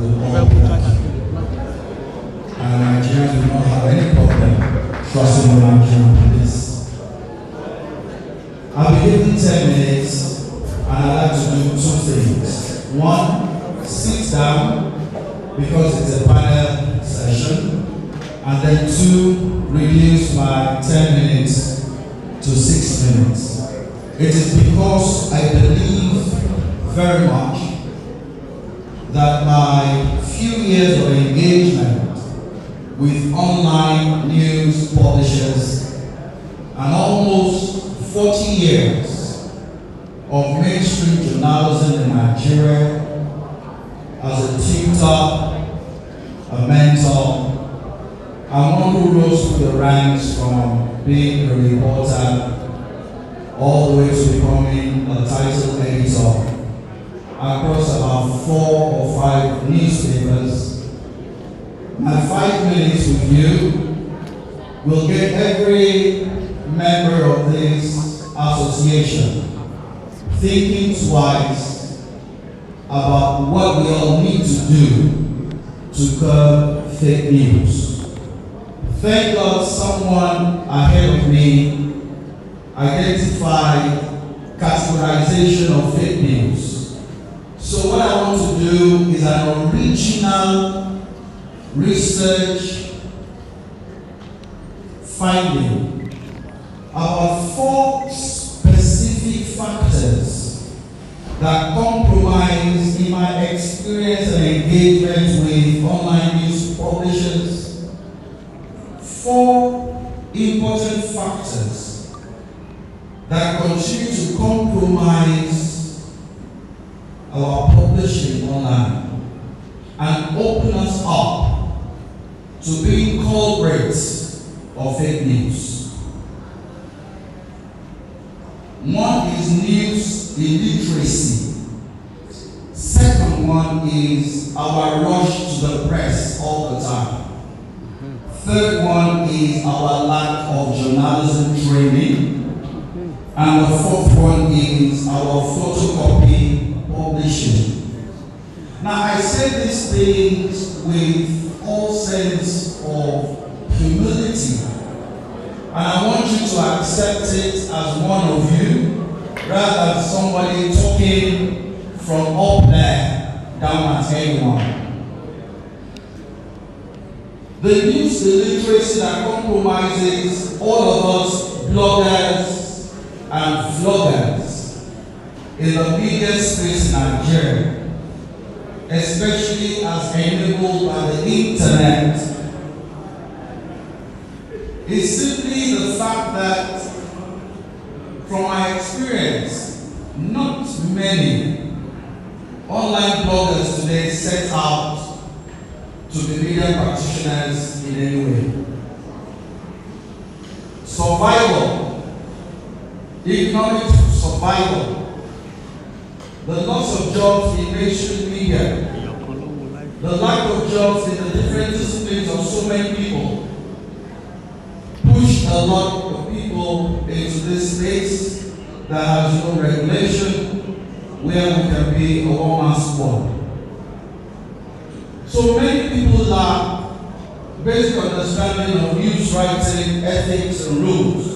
And Nigerians do not have any problem trusting the Nigerian police. I'll be given 10 minutes and I'd like to do 2 things. 1, sit down because it's a panel session. And then 2, reduce my 10 minutes to 6 minutes. It is because I believe very much that my few years of engagement with online news publishers and almost 40 years of mainstream journalism in Nigeria as a tutor, a mentor, and one who rose through the ranks from being a reporter all the way to becoming a title editor across about 4 or 5 newspapers. My 5 minutes with you will get every member of this association thinking twice about what we all need to do to curb fake news. Thank God someone ahead of me identified categorization of fake news. So what I want to do is an original research finding about 4 specific factors that compromise, in my experience and engagement with online news publishers, 4 important factors that continue to compromise our publishing online and open us up to being culprits of fake news. 1 is news illiteracy. 2nd one is our rush to the press all the time. 3rd one is our lack of journalism training. And the 4th one is our photocopy publishing. Now I say these things with all sense of humility. And I want you to accept it as one of you, rather than somebody talking from up there down at anyone. The news illiteracy that compromises all of us bloggers and vloggers in the media space in Nigeria, especially as enabled by the internet, is simply the fact that, from my experience, not many online bloggers today set out to be media practitioners in any way. Survival, economic survival, the loss of jobs in mainstream media, the lack of jobs in the different disciplines of so many people, push a lot of people into this space that has no regulation, where we can be a one-man squad. So many people lack basic understanding of news writing, ethics, and rules.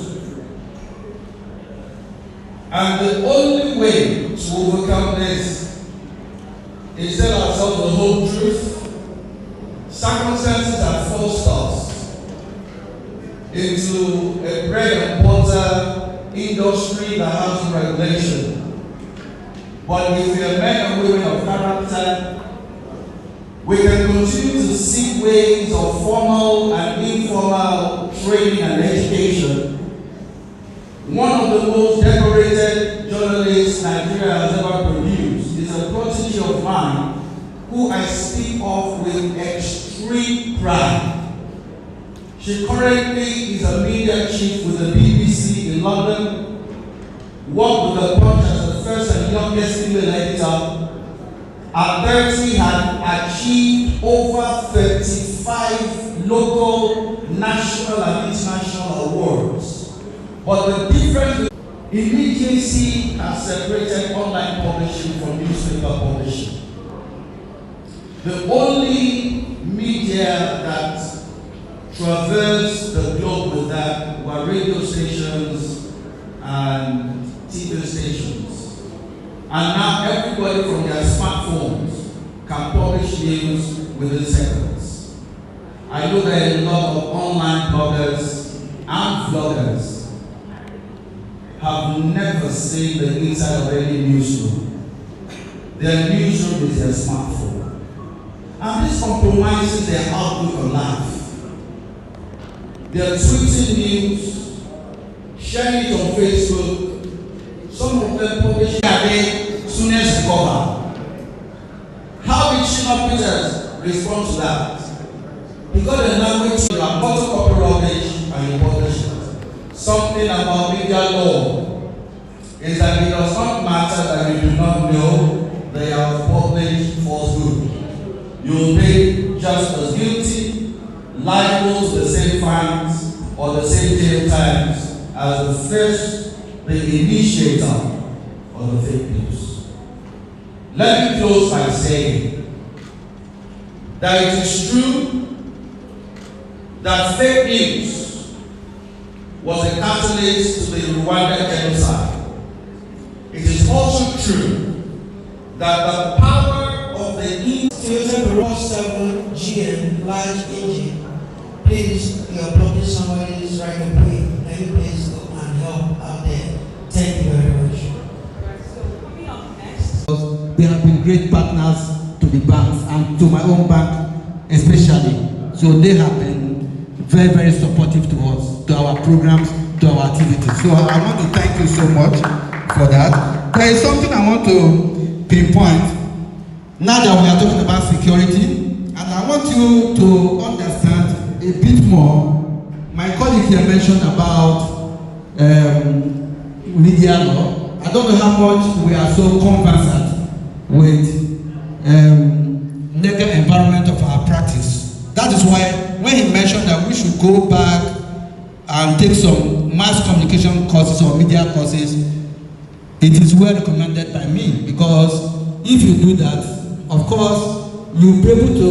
And the only way to overcome this is tell ourselves the whole truth. Circumstances have forced us into a bread and butter industry that has no regulation. But if we are men and women of character, we can continue to seek ways of formal and informal training and education. One of the most decorated journalists Nigeria has ever produced is a protege of mine who I speak of with extreme pride. She currently is a media chief with the BBC in London, worked with the Punch as the first and youngest female editor. At 30, had achieved over 35 local, national, and international awards. But the difference, immediacy has separated online publishing from newspaper publishing. The only media that traversed the globe with that were radio stations and TV stations. And now everybody from their smartphones can publish news within seconds. I know there are a lot of online bloggers and vloggers have never seen the inside of any newsroom. Their newsroom is their smartphone. And this compromises their outlook on life. They are tweeting news, sharing it on Facebook. Some of them publish it as soon as recover. How did Shina Peters respond to that? Because the language you are photocopy rubbish and you publish it. Something about media law is that it does not matter that you do not know they have published falsehood. You will be just as guilty, libels the same fans or the same jail times as the initiator of the fake news. Let me close by saying that it is true that fake news was a catalyst to the Rwanda genocide. It is also true that the power of the Toyota Corolla 7 GM large engine. Please, you are blocking somebody's right of way. Let me please go and help out there. Thank you very much. So coming up next. They have been great partners to the banks and to my own bank especially. So they have been very, very supportive to us, to our programs, to our activities. So I want to thank you so much for that. There is something I want to pinpoint. Now that we are talking about security, and I want you to understand a bit more. My colleague here mentioned about media law. I don't know how much we are so conversant with legal environment of our practice. That is why when he mentioned that we should go back and take some mass communication courses or media courses, it is well recommended by me, because if you do that, of course, you'll be able to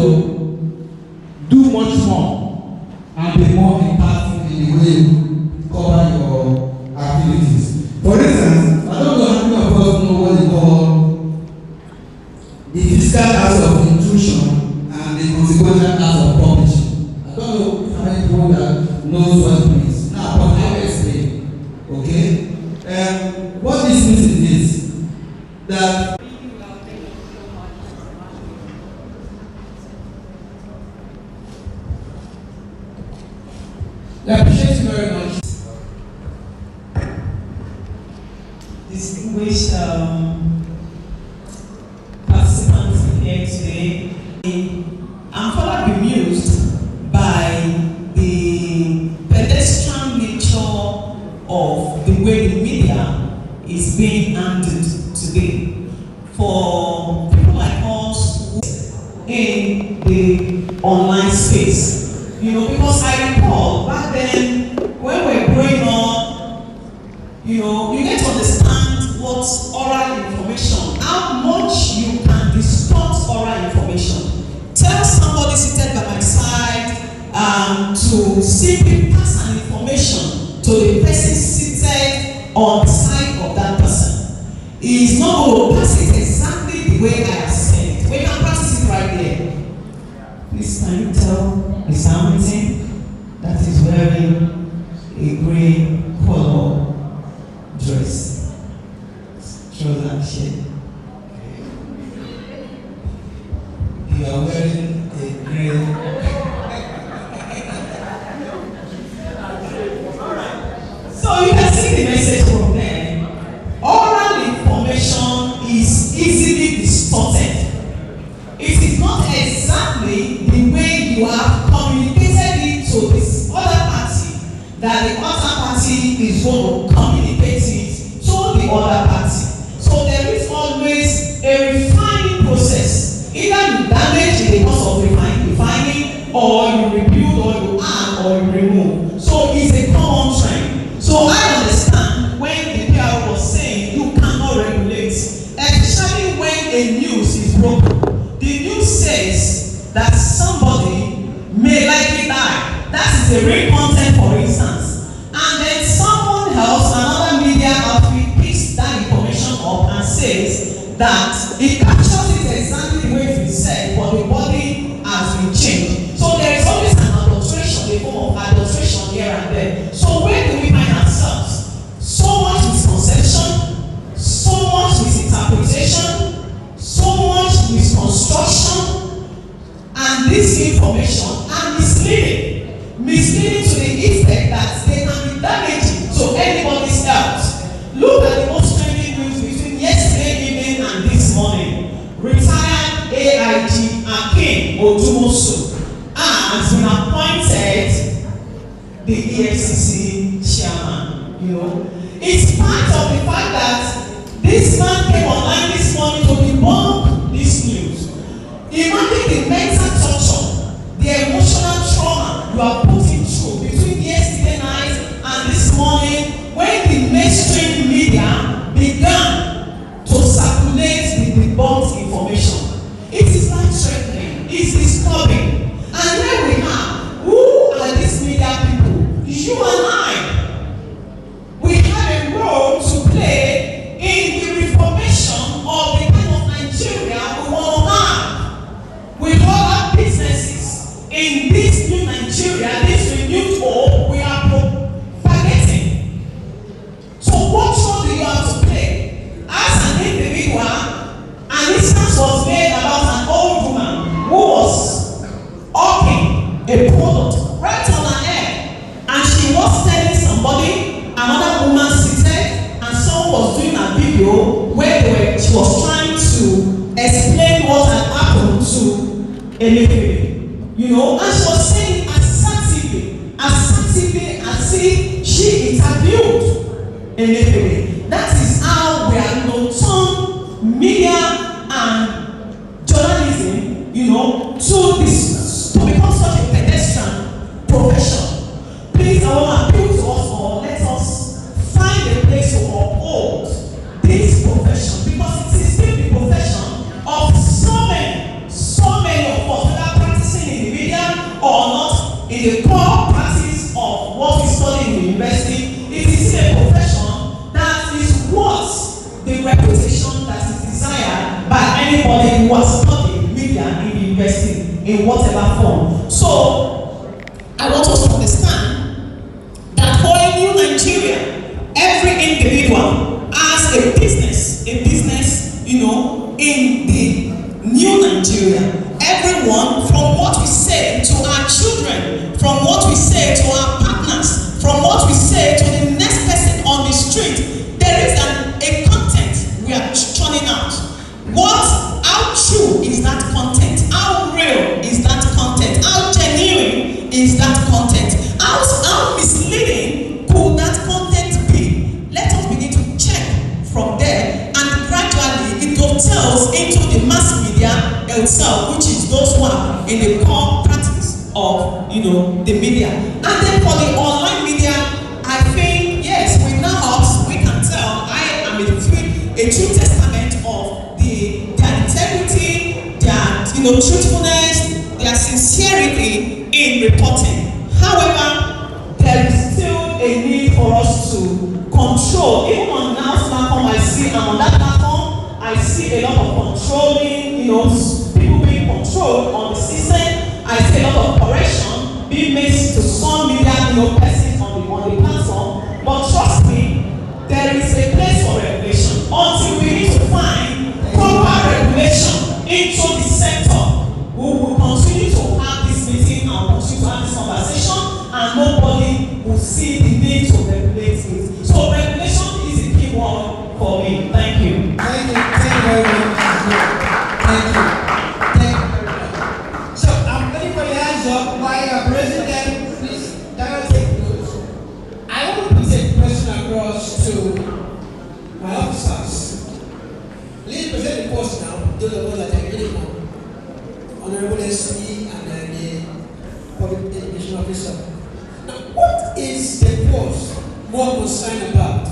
do much more and be more impactful in the way you cover your activities. For instance, I don't know how many of us know what they call the fiscal acts of intrusion and the consequential acts of publishing. I don't know how many people that knows what it means. Now, but I will explain. Okay? What this means is that I appreciate you very much. Distinguished participants here today, I'm further bemused by the pedestrian nature of the way the media is being handled today. For people like us in the online space, you know, because I recall back then when we were growing up, you know, you get to understand what's oral information, how much you can distort oral information. Tell somebody seated by my side to simply pass an information to the person seated on the side of that person. He is not going to pass it exactly the way I have said it. We can practice it right there. Please, can you tell Mr. Hamilton that is wearing a grey color dress, trouser and shirt? You are wearing a grey. So you can see the message from there. Oral information is easily distorted. It is not exactly the way you have communicated it to this other party that the other party is going to communicate it to the other party. So there is always a refining process. Either you damage it because of refining, or you rebuild, or you add, or you remove. So it's a common trend. So I understand when the PR was saying you cannot regulate, especially when a news is broken. The news says that somebody may likely die. That is a real content, for instance. And then someone else, another media outfit, picks that information up and says that it captures it exactly the way it is said, but the body has been changed. So there is always an adulteration, a form of adulteration here and there. So where do we find ourselves? So much misconception, so much misinterpretation, so much misconstruction, and this information are misleading to the effect that they can be damaging to anybody's health. Look at the most trending news between yesterday evening and this morning. Retired AIG Akin Odumosu has been appointed the EFCC chairman. You know, it's part of the fact that this man came online this morning to debunk this news. Imagine the mental torture, the emotional trauma you are putting through between yesterday night and this morning when the mainstream media began to circulate the debunked information. It is life-threatening, it's disturbing. And here we are. Who are these media people? You and I. We have a role to play in the reformation of the kind of Nigeria we want to have. We all have businesses in this new Nigeria, this renewed hope we are propagating. So what role do you have to play? As an individual, an instance was made about an old woman who was hawking a product right on her head, and she was telling somebody, another woman seated, and someone was doing a video where she was trying to explain what had happened to a lady. You know, and she was saying assertively as if she interviewed a lady. That is how we are turn media and journalism, you know, to become such a pedestrian profession. Please, I want to appeal to us all. Let us find a place to uphold this profession, because it is still the profession of so many of us, whether practicing in the media or not, in the core practice of what we study in the university. It is still a profession that is worth the reputation that is desired by anybody who has studied media in the university in whatever form. So I want us to understand that for a new Nigeria, every individual has a business, you know, in the new Nigeria. Everyone, from what we say to our children, from what we say to our partners, from what we say to the next person on the street, there is a content we are churning out. How true is that content? How real is that content? How genuine is that content? How misleading could that content be? Let us begin to check from there, and gradually it dovetails into the mass media itself, which is those who are in the core practice of, you know, the media. And then for the online media, I think, yes, with Naosnp, we can tell I am a true testament of their integrity, their truthfulness, their sincerity in reporting. However, there is still a need for us to control. Even on Naosnp platform, I see, and on that platform, I see a lot of controlling, people being controlled on the system. I see a lot of correction being made to some media, persons on the platform. But trust me, there is a place for regulation. Until we need to find proper regulation into the sector, we will continue to have this meeting and continue to have this conversation, and nobody will see the need to regulate it. So regulation is a key word for me. Thank you. Thank you very much. Thank you. So I'm ready for your hands up. While you are raising them, please take notes. I want to put a question across to my officers. Please present the post now. Those of us that are reading now. Honorable SC and the Public Education Officer. Now, what is the post more concerned about?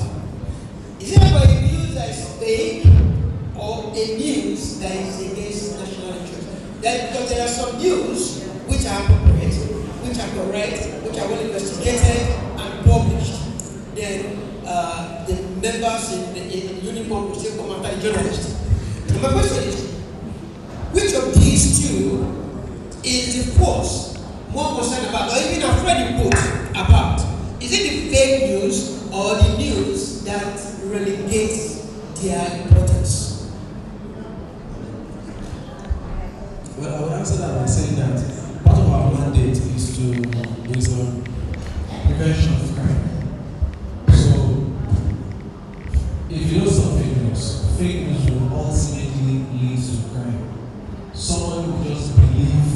Is it about a news that is fake or a news that is against national interest? Then, because there are some news which are appropriate, which are correct, which are well investigated and published, then the members in uniform will still come after the journalist. And my question is, which of these two is the force more concerned about, or even afraid to put about? Is it the fake news or the news that relegates their importance? Well, I would answer that by saying that part of our mandate is on prevention of crime. So, if you know some fake news will ultimately lead to crime. Someone will just believe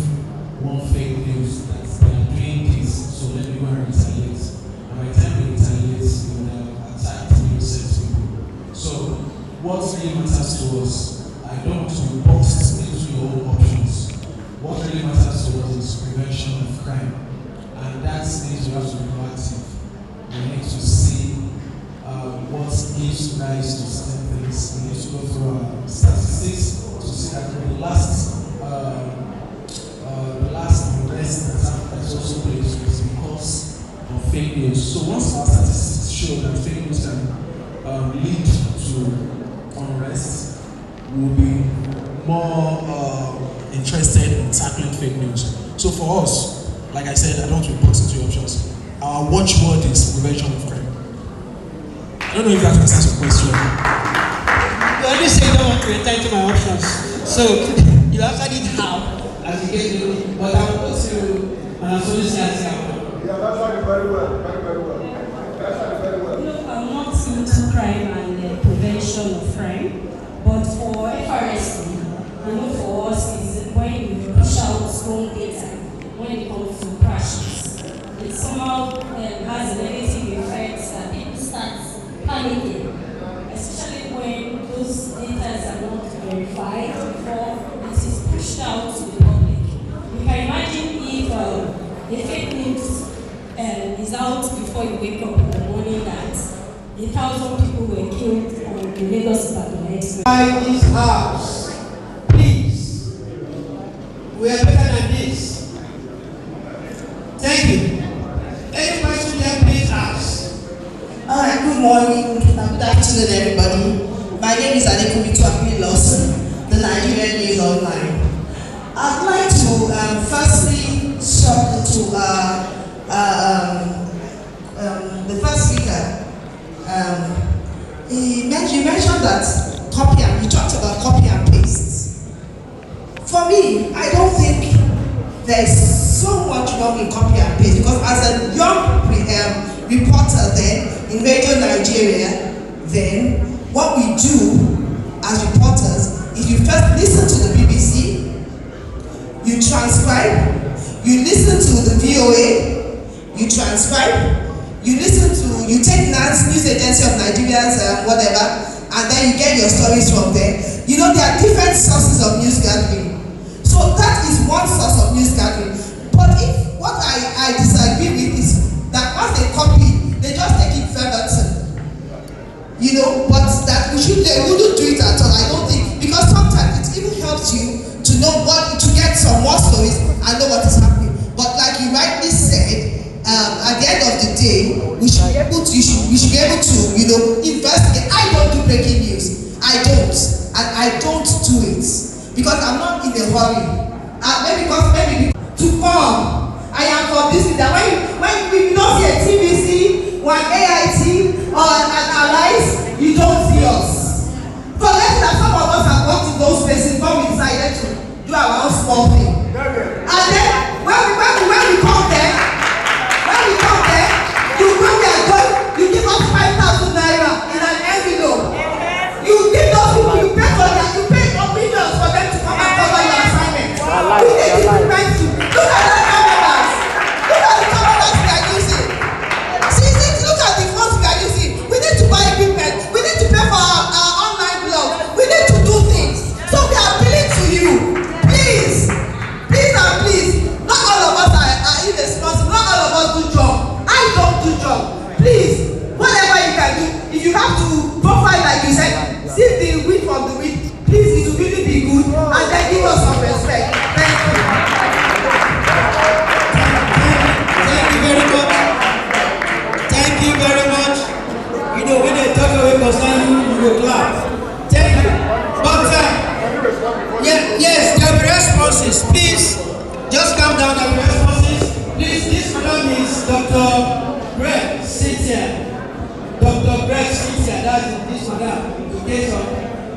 one fake news that they are doing this, so let me go and retaliate. And by the time they retaliate, you will have attacked innocent people. So, what really matters to us, I don't want to be boxed into your own options. What really matters to us is prevention of crime. And that means we have to be proactive. We need to see what gives rise to certain things. We need to go through our statistics to see that the last arrest that's also placed was because of fake news. So once our statistics show that fake news can lead to unrest, we will be more interested in tackling fake news. So for us, like I said, I don't want to box into options. Our watchword is prevention of crime. I don't know if that answers your question. You already say you don't want to enter into my options. So you answered it how, as you get to me, but I will go to Naosnp as well. Yeah, that's very well. Very well. That's very well. No, I'm not into crime and prevention of crime, but for FRSC, I know for us is when you push out strong data when it comes to crashes. It somehow has a negative effect that people start panicking, especially when those data are not verified before it is pushed out to the public. You can imagine if a fake news is out before you wake up in the morning that 1,000 people were killed on the Lagos-Ibadan Express. Buy this house, please. We are better than this. Thank you. Any question there, please ask. Alright, good morning, good afternoon everybody. My name is Adekunle Lawson, the Nigerian News Online. I'd like to firstly talk to the first speaker. You mentioned that you talked about copy and paste. For me, I don't think there's so much wrong in copy and paste, because as a young reporter then in Radio Nigeria, then what we do as reporters is you first listen to the BBC, you transcribe, you listen to the VOA, you transcribe, you take NANS, News Agency of Nigeria's whatever, and then you get your stories from there. You know, there are different sources of news gathering. So that is one source of news gathering. But if what I disagree with is that once they copy, they just take it verbatim. You know, but that they wouldn't do it at all, I don't think, because sometimes it even helps you to know to get some more stories and know what is happening. But like you rightly said, at the end of the day, we should be able to, investigate. I don't do breaking news. I don't. And I don't do it. Because I'm not in a hurry. Maybe to come. I am for this. That when we don't see a TVC, or an AIT, or an Allies, you don't see us. Forget that some of us have worked in those spaces before we decided to do our own small thing. And then when we come there, you give us 5,000 naira in an envelope. You give those people, you pay for that, you pay millions for them to come and cover your assignment. We need to prevent you. Look at the cameras. Look at the cameras we are using. Look at the phones we are using. We need to buy equipment. We need to pay for our online blog. We need to do things. So we are appealing to you. Please, responses. Please, just calm down at the responses. Please, this madam is Dr. Greg Cynthia. Dr. Greg Cynthia, that's this madam. In case of,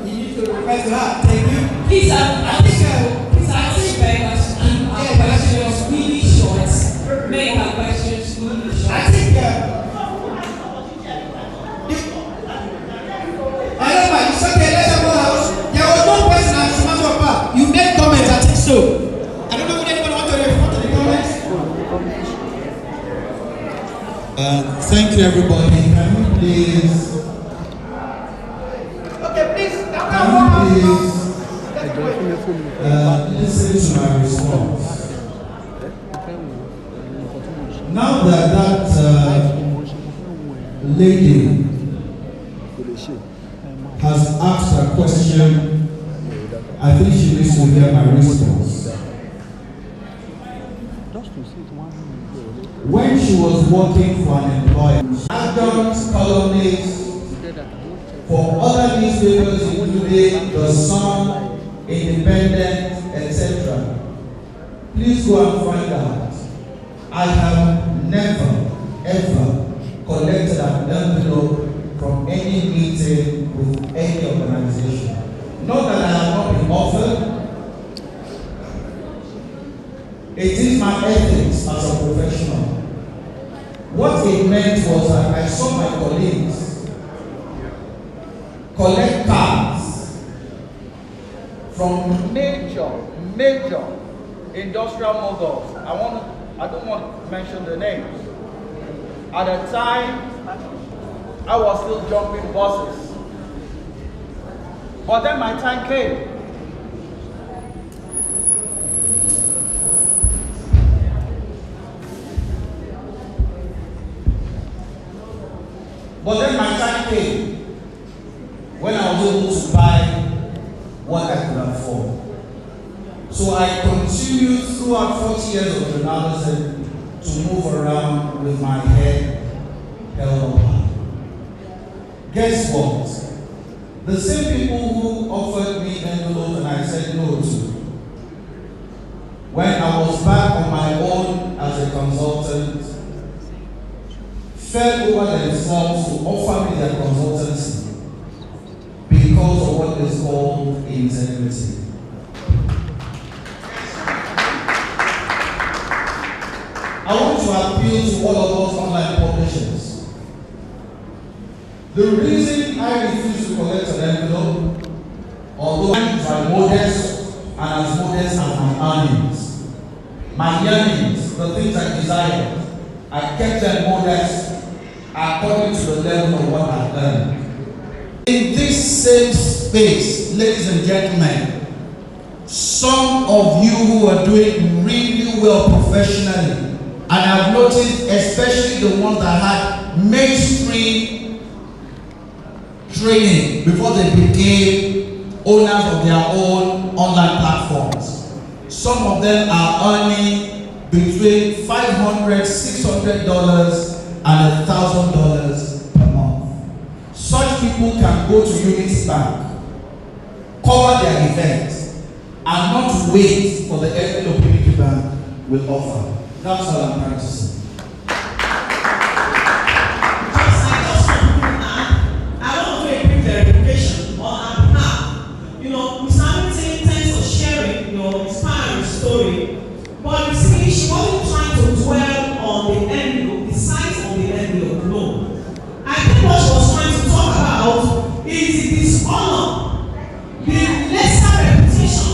you need to refer to her. Thank you. Please, I think our questions really short. Make our questions really short. I think it's okay, let's have a house. There was no question as a matter of fact. You made comments, I think so. I don't know whether anyone wants to respond to the comments. Thank you, everybody. Can you please? Okay, please. Can you please listen to my response? Now that lady has asked a question, I think she needs to hear my response. When she was working for an employer, adjunct columnist for other newspapers including The Sun, Independent, etc. Please go and find out. I have never ever collected an envelope from any meeting with any organization. Not that I have not been offered. It is my ethics as a professional. What it meant was that I saw my colleagues collect cards from major industrial moguls. I don't want to mention the names. At the time, I was still jumping buses. But then my time came. When I was able to buy what I could afford. So I continued throughout 40 years of journalism to move around with my head held up high. Guess what? The same people who offered me envelopes and I said no to, when I was back on my own as a consultant, fell over themselves to offer me their consultancy because of what is called integrity. I want to appeal to all of us online publishers. The reason I refuse to collect an envelope, although I'm modest and as modest as my earnings, my yearnings, the things I desire, I kept them modest according to the level of what I've done. In this same space, ladies and gentlemen, some of you who are doing really well professionally, and I've noticed especially the ones that had mainstream training before they became owners of their own online platforms. Some of them are earning between $500, $600 and $1,000 per month. Such people can go to Unity Bank, cover their event, and not wait for the envelope Unity Bank will offer. That's what I'm trying to say. I want to do a quick verification on behalf. You know, Ms. Hamilton, thanks for sharing your inspiring story. But you see, she wasn't trying to dwell on the envelope, the size of the envelope. No. I think what she was trying to talk about is the dishonor, the lesser reputation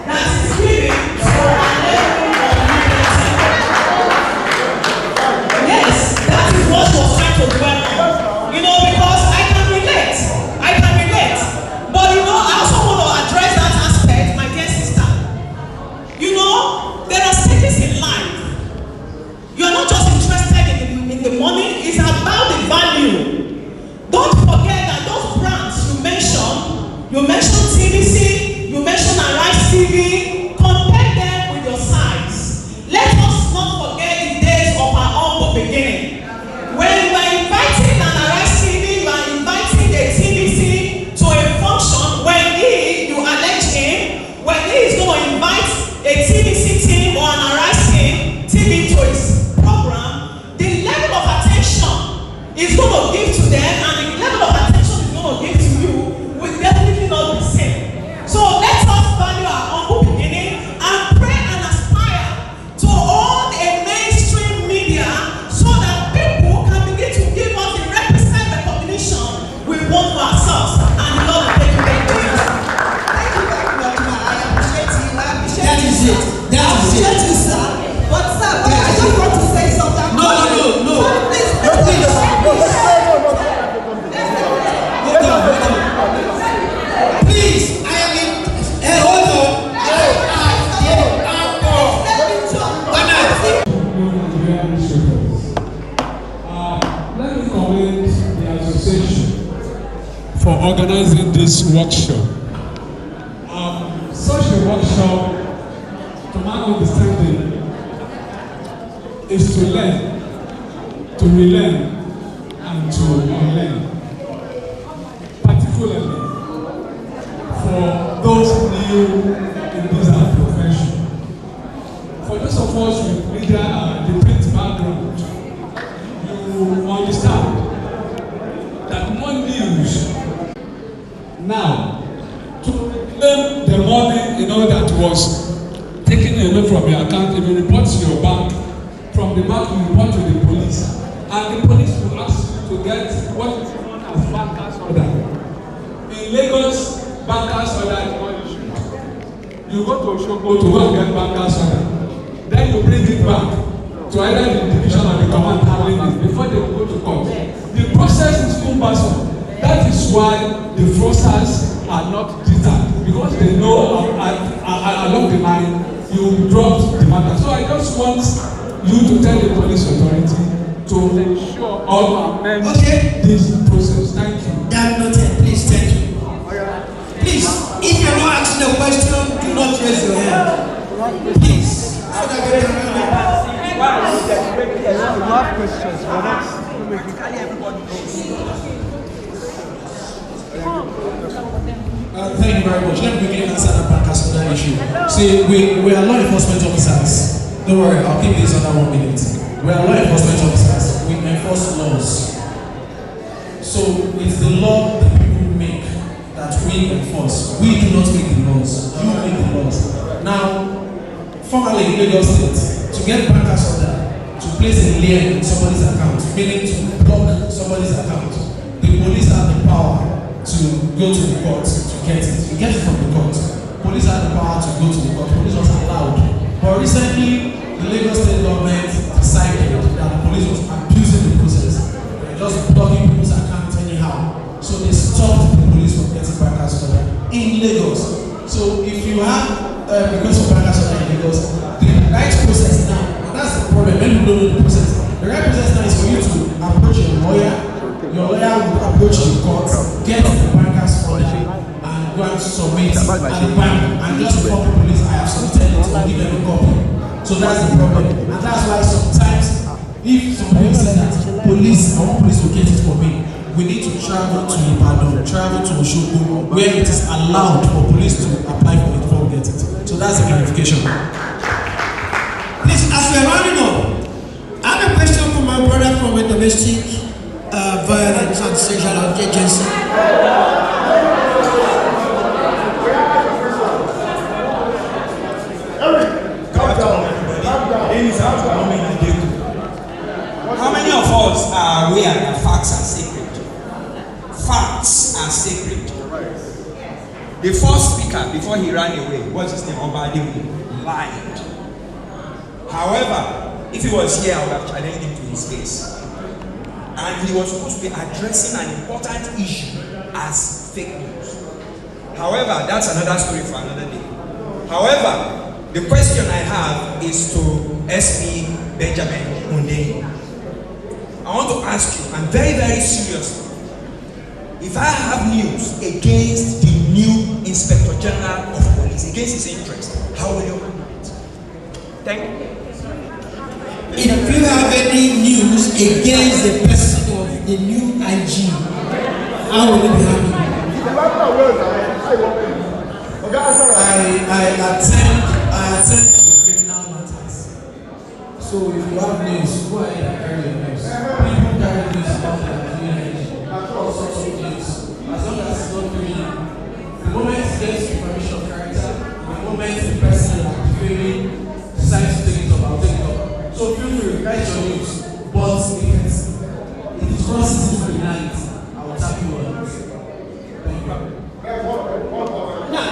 that is given to our level of liberty. Yes, that is what she was trying to dwell on. You know, because I can relate. But you know, I also want to address that aspect, my dear sister. You know, there are stages in life. You are not just interested in the money, it's about the value. Don't forget that those brands you mentioned TVC, you mentioned Arise TV, compare them with your size. Let us not forget the days of our humble beginning. When you are inviting an Arise TV, you are inviting a TVC to a function when you allege him, when he is going to invite a appreciate you, sir. But sir, I just want to say something. No. Please. Please, I am in. Hold on. Let me commend the association for organizing this workshop. Such a workshop, to my understanding, is to learn, to relearn, and to unlearn. Particularly for those new in this profession. For those of us with media and the print background, you understand that more news now to claim the money that was taken away from your account. If you report to your bank, from the bank you report to the police, and the police will ask you to get what is known as banker's order. In Lagos, banker's order is not issued. You go to Osogbo to go and get banker's order, then you bring it back to either the division or the command handling it before they go to court. The process is cumbersome. That is why the fraudsters are not deterred, because they know along the line you drop the matter. So I just want you to tell the police authority to ensure or amend this process. Thank you. That noted, please, thank you. Please, if you're not asking a question, do not raise your hand. Please. So that we can have questions for next. Thank you very much. Let me quickly answer that bankers for that issue. See, we are law enforcement officers. Don't worry, I'll keep this under 1 minute. We are law enforcement officers. We enforce laws. So it's the law that people make that we enforce. We do not make the laws. You make the laws. Now, formerly in Lagos State, to get bankers order, to place a lien in somebody's account, meaning to block somebody's account, the police have the power to go to the court to get it. You get it from the court. Police have the power to go to the court. Police was allowed. But recently, the Lagos State government decided that the police was abusing the process. They're just blocking people's accounts anyhow. So they stopped the police from getting bankers order in Lagos. So if you have request for bankers order in Lagos, the right process now, and that's the problem, when you don't know the process, the right process now is for you to approach your lawyer. Your lawyer will approach the court, get the bankers order, and go and submit at the bank, and just inform the police, I have submitted it, or give them a copy. So that's the problem. And that's why sometimes, if somebody says that police, I want police to get it for me, we need to travel to Ibadan, travel to Osogbo, where it is allowed for police to apply for it before we get it. So that's the clarification. Please, as we're rounding up, I have a question from my brother from a domestic violence and sexual agency. How many of us are aware that facts are sacred? Facts are sacred. The first speaker, before he ran away, what's his name? Obadiah, lied. However, if he was here, I would have challenged him to his face. And he was supposed to be addressing an important issue as fake news. However, that's another story for another day. However, the question I have is to SP Benjamin Hundeyi. I want to ask you, I'm very, very serious. If I have news against the new Inspector General of Police, against his interest, how will you handle it? Thank you. If you have any news against the person of the new IG, how will you be handled? I attend to criminal matters. So if you have news, go ahead and carry your news. People carry news about their community, all sorts of news. As long as it's not criminal. The moment it gets information of character, the moment the person is activating decides to take it up, I'll take it up. So feel free, write your news. But if it crosses into criminality, I will tap you on it. Thank you. Now,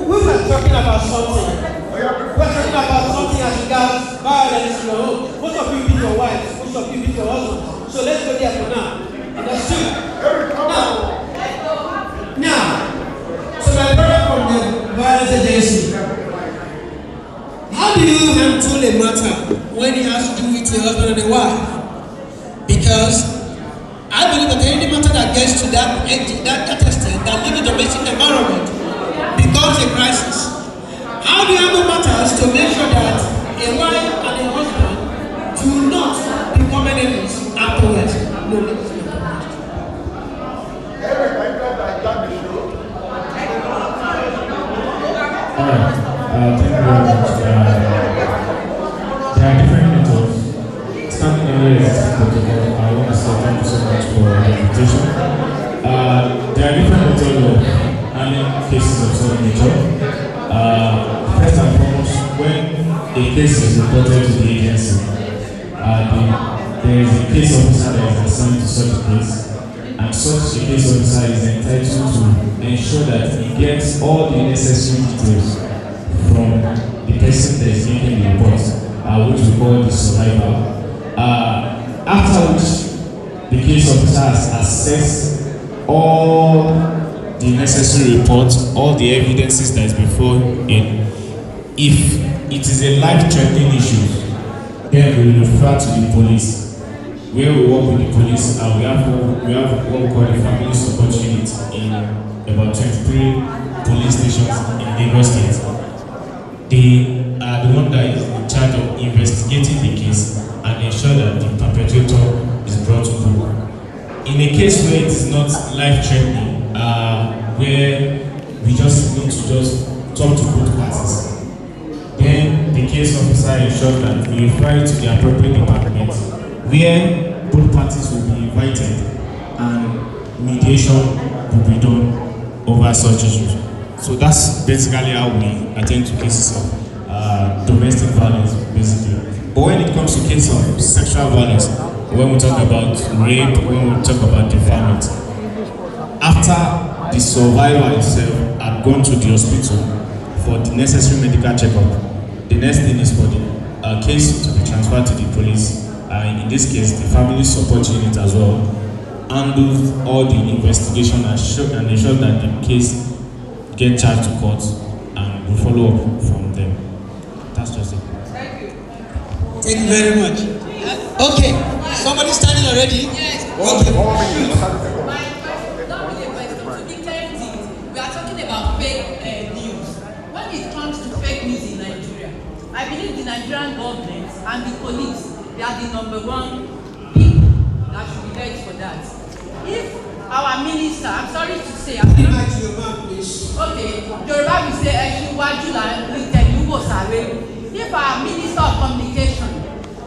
we were talking about something. We're talking about something as handle a matter when it has to do with a husband and a wife? Because I believe that any matter that gets to that extent, that leaves the domestic environment, becomes a crisis. How do you handle matters to make sure that a wife and a husband do not become enemies afterwards? No. Alright, thank you very much. There are different methods. Standing here is protocol. I want to say thank you so much for the invitation. There are different methods of handling cases of such nature. First and foremost, when a case is reported to the agency, there is a case officer that is assigned to such a case, and such a case officer is entitled to ensure that he gets all the necessary details from the person that is making the report, which we call the survivor. After which the case officer has assessed all the necessary reports, all the evidences that is before him. If it is a life-threatening issue, then we will refer to the police, where we work with the police, and we have what we call the family support unit in about 23 police stations in Lagos State. They are the one that is in charge of investigating the case and ensure that the perpetrator is brought to book. In a case where it is not life-threatening, where we just need to just talk to both parties, then the case officer ensures that we refer it to the appropriate department, where both parties will be invited and mediation will be done over such issues. So that's basically how we attend to cases of domestic violence, basically. But when it comes to cases of sexual violence, when we talk about rape, when we talk about defilement, after the survivor itself had gone to the hospital for the necessary medical checkup, the next thing is for the case to be transferred to the police. In this case, the family support unit as well handles all the investigation and ensure that the case gets charged to court, and we follow up from them. That's just it. Thank you. Thank you very much. Okay, somebody standing already? Yes. Okay. We are talking about fake news. When it comes to fake news in Nigeria, I believe the Nigerian government and the police, they are the number one people that should be held for that. If our minister, I'm sorry to say, okay, Yoruba will say, if our minister of communication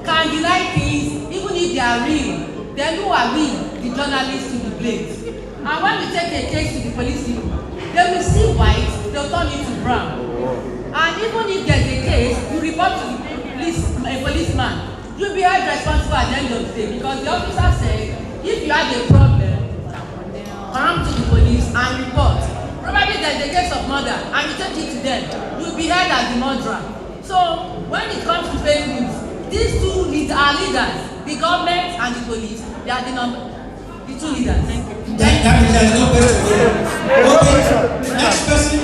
can deny things, even if they are real, then who are we, the journalists, to be blamed? And when we take a case to the police, they will see white, they'll turn it to brown. And even if there's a case, you report to a policeman, you'll be held responsible at the end of the day, because the officer said, if you have a problem, come to the police and report. Probably there's a case of murder and you take it to them, you'll be held as the murderer. So when it comes to fake news, these two are leaders, the government and the police. They are the two leaders. Thank you. There's no question here. Okay, next person.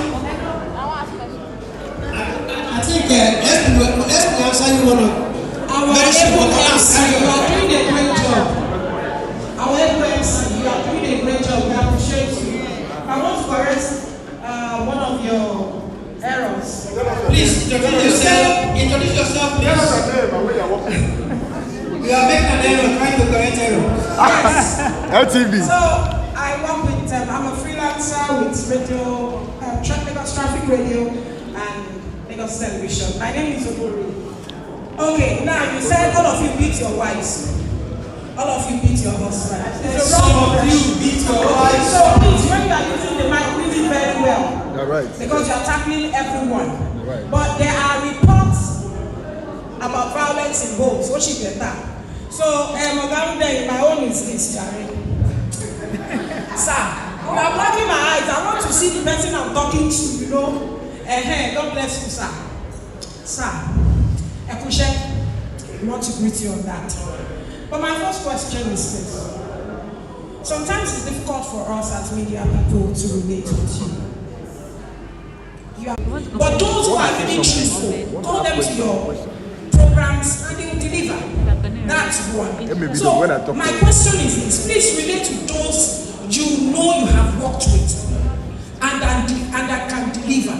I think let's answer you one of Our FOMC, you are doing a great job. Our FOMC, you are doing a great job. We appreciate you. I want to correct one of your errors. Please introduce yourself, please. You are making an error, trying to correct error. Yes. LTV. So I work with, I'm a freelancer with radio, Lagos Traffic Radio and Lagos Television. My name is Obori. Okay, now you said all of you beat your wives. All of you beat your husband. Some of you beat your wives. So please, when you are using the mic, use it very well. You're right. Because you are tackling everyone. Right. But there are reports about violence in homes. What should get that? So, my own is this, Jerry. Sir, you are blocking my eyes. I want to see the person I'm talking to, you know. God bless you, sir. Sir, Ekushe, I want to greet you on that. But my first question is this. Sometimes it's difficult for us as media people to relate with you. But those who are really truthful, call them to your one. So my question is this: please relate to those you know you have worked with and that can deliver.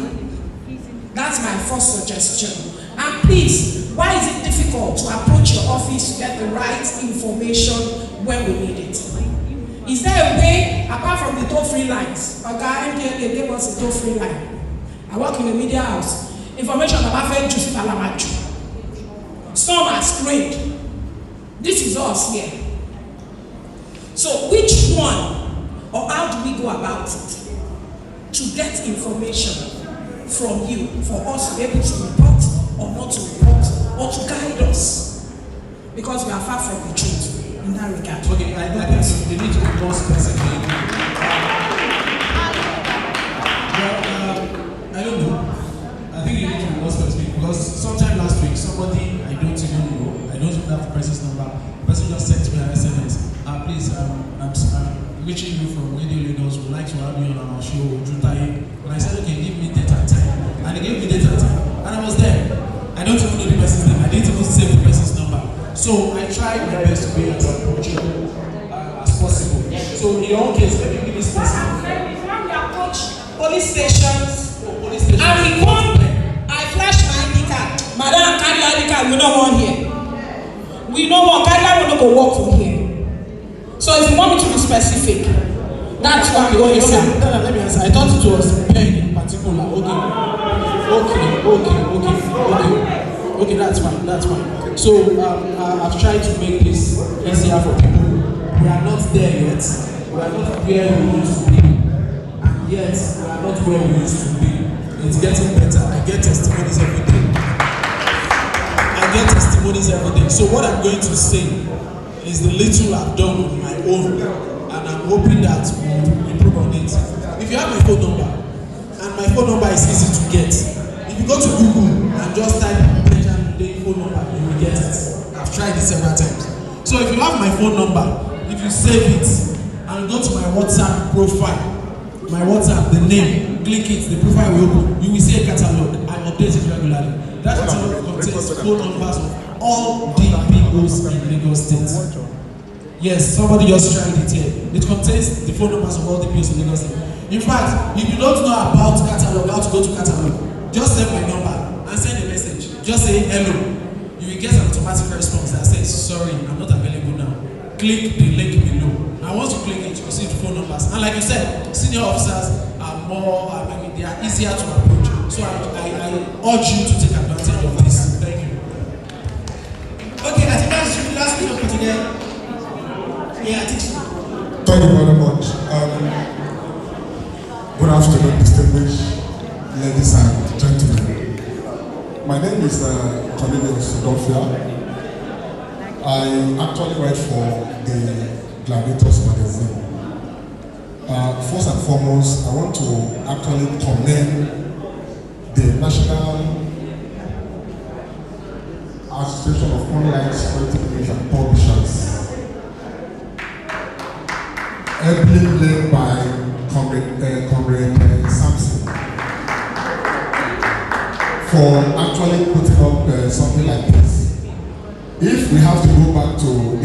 That's my first suggestion. And please, why is it difficult to approach your office to get the right information when we need it? Is there a way, apart from the toll-free lines? Okay, MDLA gave us a toll-free line. I work in a media house. Information about fair juice in Alamaju. Some are screened. This is us here. So which one, or how do we go about it to get information from you for us to be able to report or not to report or to guide us? Because we are far from the truth in that regard. Okay, I think you need to be more specific. I don't know. I think you need to be more specific because sometime last week, somebody I don't even know, I don't even have the person's number, the person just sent me an SMS. Please, I'm reaching you from Radio Lagos, would like to have you on our show, Jutaye. And I said, okay, give me date and time. And they gave me date and time. And I was there. I don't even know the person's name. I didn't even save the person's number. So I tried my best to be as approachable as possible. So in your own case, let me give you specific. When we approach police stations, and we come, I flash my ID card. Madam, carry ID card, we don't want here. We don't want, carry we don't go work from here. So if you want me to be specific, that's what we want to say. No, let me answer. I thought it was pen in particular. Okay, that's fine. So I've tried to make this easier for people. We are not there yet. We are not where we used to be. And yet, we are not where we used to be. It's getting better. I get testimonies every day. So what I'm going to say is the little I've done on my own, and I'm hoping that we'll improve on it. If you have my phone number, and my phone number is easy to get, if you go to Google and just type Benjamin Day phone number, you will get it. I've tried it several times. So if you have my phone number, if you save it and go to my WhatsApp profile, my WhatsApp, the name, click it, the profile will open, you will see a catalog. I update it regularly. That catalog contains phone numbers of all DPOs in Lagos State. Yes, somebody just tried it here. It contains the phone numbers of all DPOs in Lagos State. In fact, if you don't know about catalog, how to go to catalog, just send my number and send a message. Just say hello. You will get an automatic response that says, sorry, I'm not available now. Click the link below. And once you click it, you see the phone numbers. And like you said, senior officers are more, they are easier to approach. So I urge you to take advantage of this. Thank you. Okay, I think that's the last thing for today. Yeah, I think so. Thank you very much. Good afternoon, distinguished ladies and gentlemen. My name is Cornelius Dofia. I actually write for the Gladiators magazine. First and foremost, I want to actually commend the National Association of Online Security News and Publishers, ably led by Comrade Samson, for actually putting up something like this. If we have to go back to